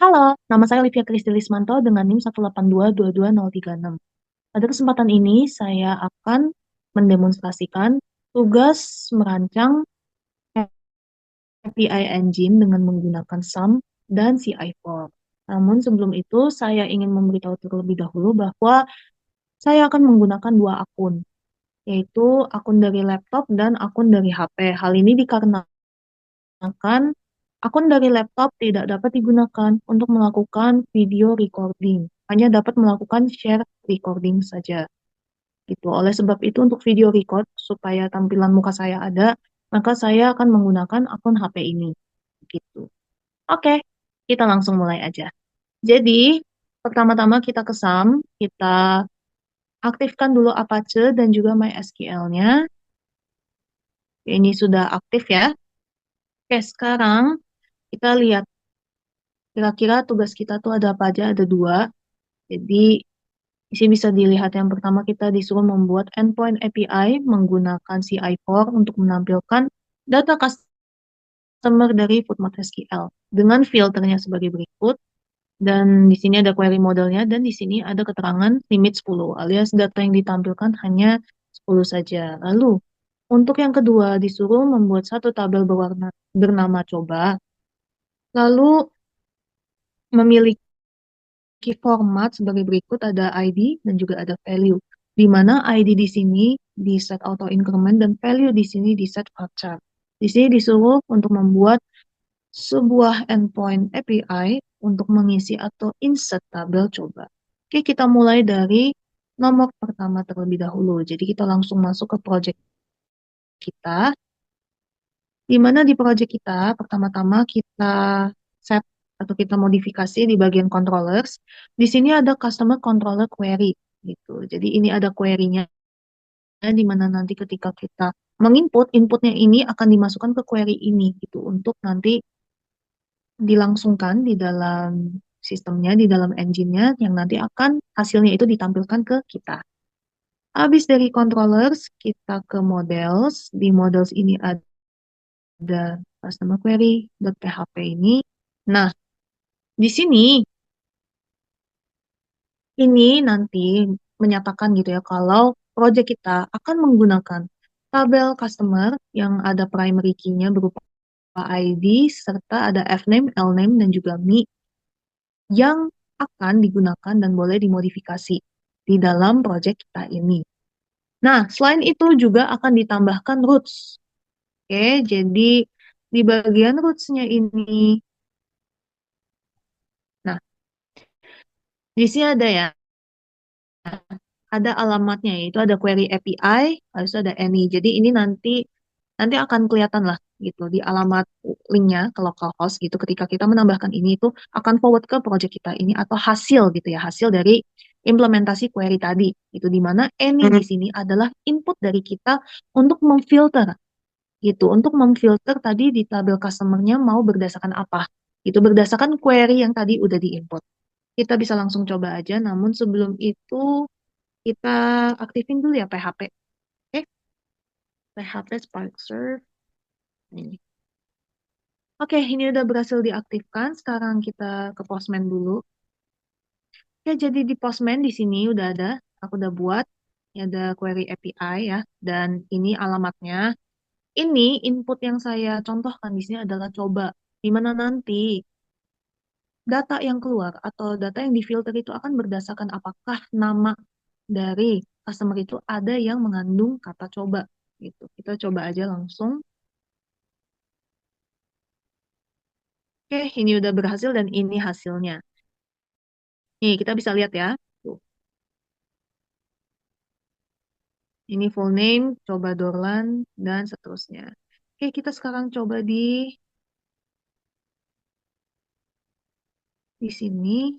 Halo, nama saya Olivia Kristi Lismanto dengan NIM 182222036. Pada kesempatan ini, saya akan mendemonstrasikan tugas merancang API Engine dengan menggunakan SAM dan CI4. Namun sebelum itu, saya ingin memberitahu terlebih dahulu bahwa saya akan menggunakan dua akun, yaitu akun dari laptop dan akun dari HP. Hal ini dikarenakan akun dari laptop tidak dapat digunakan untuk melakukan video recording, hanya dapat melakukan share recording saja. Gitu. Oleh sebab itu, untuk video record, supaya tampilan muka saya ada, maka saya akan menggunakan akun HP ini. Gitu. Oke, kita langsung mulai aja. Jadi, pertama-tama kita ke SAM, kita aktifkan dulu Apache dan juga MySQL-nya. Ini sudah aktif ya. Oke, sekarang kita lihat kira-kira tugas kita tuh ada apa aja, ada dua. Jadi, di sini bisa dilihat yang pertama kita disuruh membuat endpoint API menggunakan CI4 untuk menampilkan data customer dari Foodmart SQL dengan filternya sebagai berikut. Dan di sini ada query modelnya dan di sini ada keterangan limit 10 alias data yang ditampilkan hanya 10 saja. Lalu, untuk yang kedua disuruh membuat satu tabel berwarna bernama coba, lalu memiliki format sebagai berikut, ada ID dan juga ada value. Di mana ID di sini di set auto increment dan value di sini di set varchar. Di sini disuruh untuk membuat sebuah endpoint API untuk mengisi atau insert tabel coba. Oke, kita mulai dari nomor pertama terlebih dahulu. Jadi kita langsung masuk ke project kita. Di mana di project kita, pertama-tama kita set atau kita modifikasi di bagian controllers. Di sini ada customer controller query gitu. Jadi ini ada query-nya di mana nanti ketika kita menginput, inputnya ini akan dimasukkan ke query ini gitu untuk nanti dilangsungkan di dalam sistemnya, di dalam engine-nya yang nanti akan hasilnya itu ditampilkan ke kita. Habis dari controllers, kita ke models. Di models ini ada customer query.php ini. Nah, di sini ini nanti menyatakan gitu ya kalau project kita akan menggunakan tabel customer yang ada primary key-nya berupa ID serta ada fname, lname dan juga me yang akan digunakan dan boleh dimodifikasi di dalam project kita ini. Nah, selain itu juga akan ditambahkan roots. Oke, jadi di bagian roots-nya ini, nah, di sini ada ya, ada alamatnya, yaitu ada query API, habis itu ada any. Jadi ini nanti akan kelihatan lah gitu di alamat linknya ke localhost gitu. Ketika kita menambahkan ini itu akan forward ke project kita ini atau hasil gitu ya, hasil dari implementasi query tadi. Itu di mana any di sini adalah input dari kita untuk memfilter gitu, untuk memfilter tadi di tabel customer-nya mau berdasarkan apa. Itu berdasarkan query yang tadi udah diinput. Kita bisa langsung coba aja, namun sebelum itu kita aktifin dulu ya PHP. Oke, PHP Spark Serve. Ini. Oke, ini udah berhasil diaktifkan. Sekarang kita ke Postman dulu. Ya, jadi di Postman di sini udah ada. Aku udah buat. Ini ada query API ya. Dan ini alamatnya. Ini input yang saya contohkan di sini adalah coba. Di mana nanti data yang keluar atau data yang difilter itu akan berdasarkan apakah nama dari customer itu ada yang mengandung kata coba gitu. Kita coba aja langsung. Oke, ini udah berhasil dan ini hasilnya. Nih, kita bisa lihat ya. Tuh, ini full name, coba Dorlan, dan seterusnya. Oke, kita sekarang coba di sini,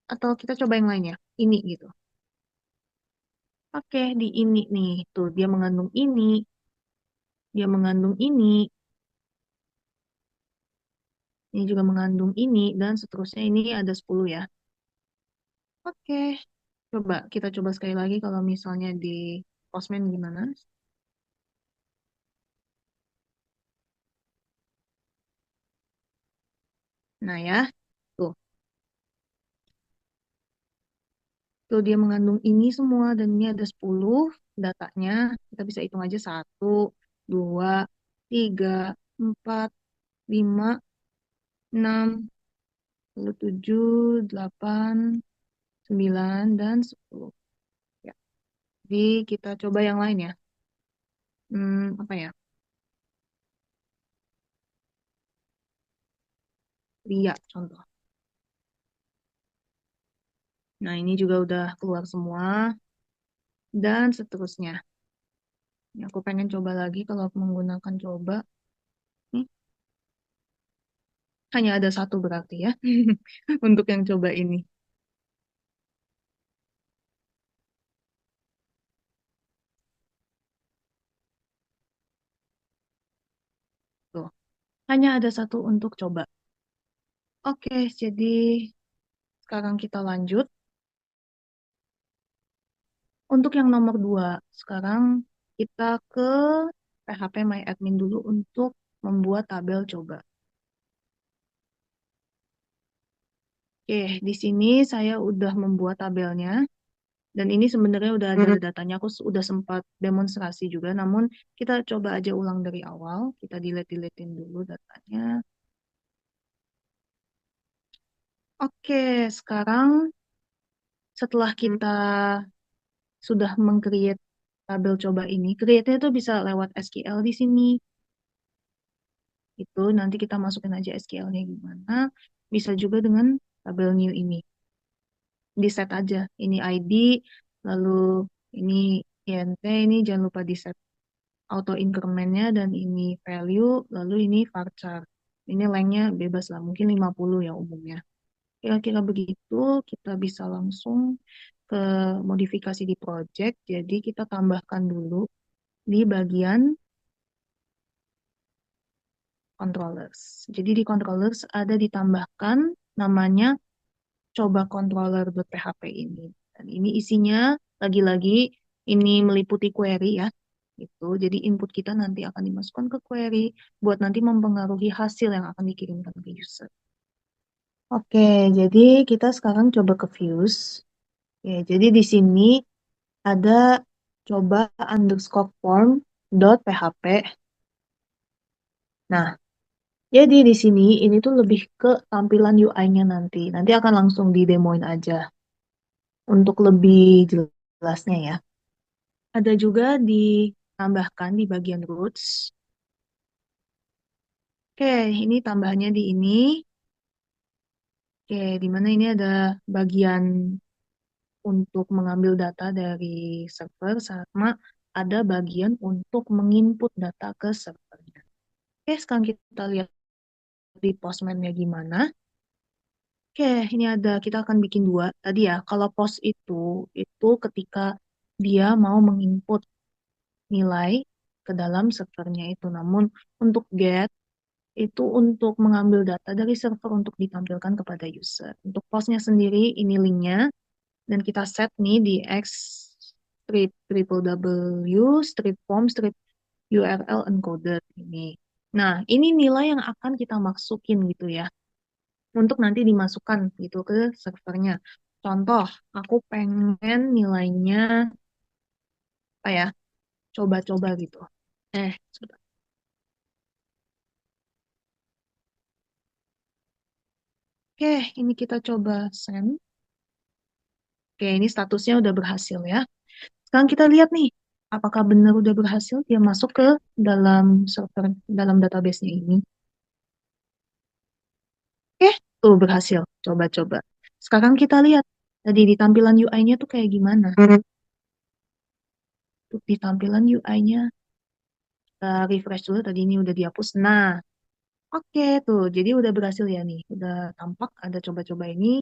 atau kita coba yang lainnya. Ini gitu. Oke, di ini nih. Tuh, dia mengandung ini, dia mengandung ini juga mengandung ini, dan seterusnya ini ada 10 ya. Oke, coba kita coba sekali lagi kalau misalnya di Postman gimana. Nah ya, tuh. Tuh dia mengandung ini semua dan ini ada 10 datanya. Kita bisa hitung aja 1, 2, 3, 4, 5, 6, lalu 7, 8, 9, dan 10. Ya. Jadi kita coba yang lain ya. Apa ya? Lia contoh. Nah, ini juga udah keluar semua dan seterusnya. Ini aku pengen coba lagi kalau aku menggunakan coba. Nih, hanya ada satu berarti ya untuk yang coba ini. Tuh, hanya ada satu untuk coba. Oke, jadi sekarang kita lanjut. Untuk yang nomor 2, sekarang kita ke PHP My Admin dulu untuk membuat tabel coba. Oke, di sini saya udah membuat tabelnya. Dan ini sebenarnya udah ada datanya. Aku udah sempat demonstrasi juga. Namun kita coba aja ulang dari awal. Kita delete-deletein dulu datanya. Oke, sekarang setelah kita sudah meng-create tabel coba ini, create-nya itu bisa lewat SQL di sini. Itu nanti kita masukin aja SQL-nya gimana. Bisa juga dengan tabel new ini. Di set aja. Ini ID, lalu ini INT, ini jangan lupa di set auto incrementnya, dan ini value, lalu ini varchar. Ini lengthnya bebas lah, mungkin 50 ya umumnya. Kira-kira begitu, kita bisa langsung ke modifikasi di project. Jadi kita tambahkan dulu di bagian controllers. Jadi di controllers ada ditambahkan namanya coba controller.php ini. Dan ini isinya lagi-lagi ini meliputi query ya. Itu. Jadi input kita nanti akan dimasukkan ke query buat nanti mempengaruhi hasil yang akan dikirimkan ke user. Oke, jadi kita sekarang coba ke views. Oke, jadi di sini ada coba underscore form dot php. Nah, jadi di sini ini tuh lebih ke tampilan UI-nya nanti. Nanti akan langsung didemoin aja untuk lebih jelasnya ya. Ada juga ditambahkan di bagian roots. Oke, ini tambahannya di ini. Oke, di mana ini ada bagian untuk mengambil data dari server sama ada bagian untuk menginput data ke servernya. Oke, sekarang kita lihat di postman-nya gimana. Oke, ini ada, kita akan bikin dua. Tadi ya, kalau post itu ketika dia mau menginput nilai ke dalam servernya itu. Namun untuk get, itu untuk mengambil data dari server untuk ditampilkan kepada user. Untuk postnya sendiri, ini linknya. Dan kita set nih di X strip triple W strip form strip URL encoded ini. Nah, ini nilai yang akan kita masukin gitu ya. Untuk nanti dimasukkan gitu ke servernya. Contoh, aku pengen nilainya apa ya? Coba-coba gitu. Coba. Oke, ini kita coba send. Oke, ini statusnya udah berhasil ya. Sekarang kita lihat nih, apakah benar udah berhasil dia masuk ke dalam server, dalam database-nya ini. Oke, tuh berhasil. Coba-coba. Sekarang kita lihat tadi di tampilan UI-nya tuh kayak gimana. Tuh di tampilan UI-nya, kita refresh dulu. Tadi ini udah dihapus. Nah, oke tuh. Jadi udah berhasil ya nih. Udah tampak ada coba-coba ini.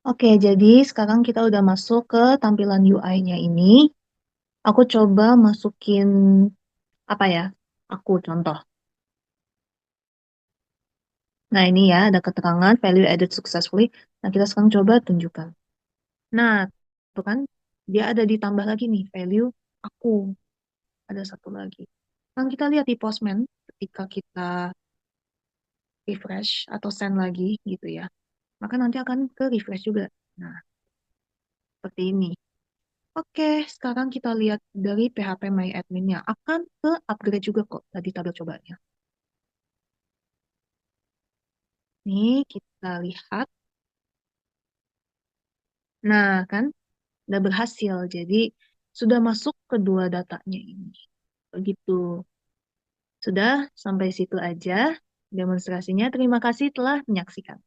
Oke, jadi sekarang kita udah masuk ke tampilan UI-nya ini. Aku coba masukin apa ya? Aku contoh. Nah, ini ya ada keterangan value added successfully. Nah, kita sekarang coba tunjukkan. Nah, itu kan dia ada ditambah lagi nih value aku. Ada satu lagi. Kan kita lihat di Postman ketika kita refresh atau send lagi gitu ya. Maka nanti akan ke refresh juga. Nah, seperti ini. Oke, sekarang kita lihat dari PHP My Admin-nya. Akan ke upgrade juga kok tadi tabel cobanya. Nih, kita lihat. Nah, kan udah berhasil. Jadi, sudah masuk kedua datanya ini. Begitu. Sudah, sampai situ aja demonstrasinya. Terima kasih telah menyaksikan.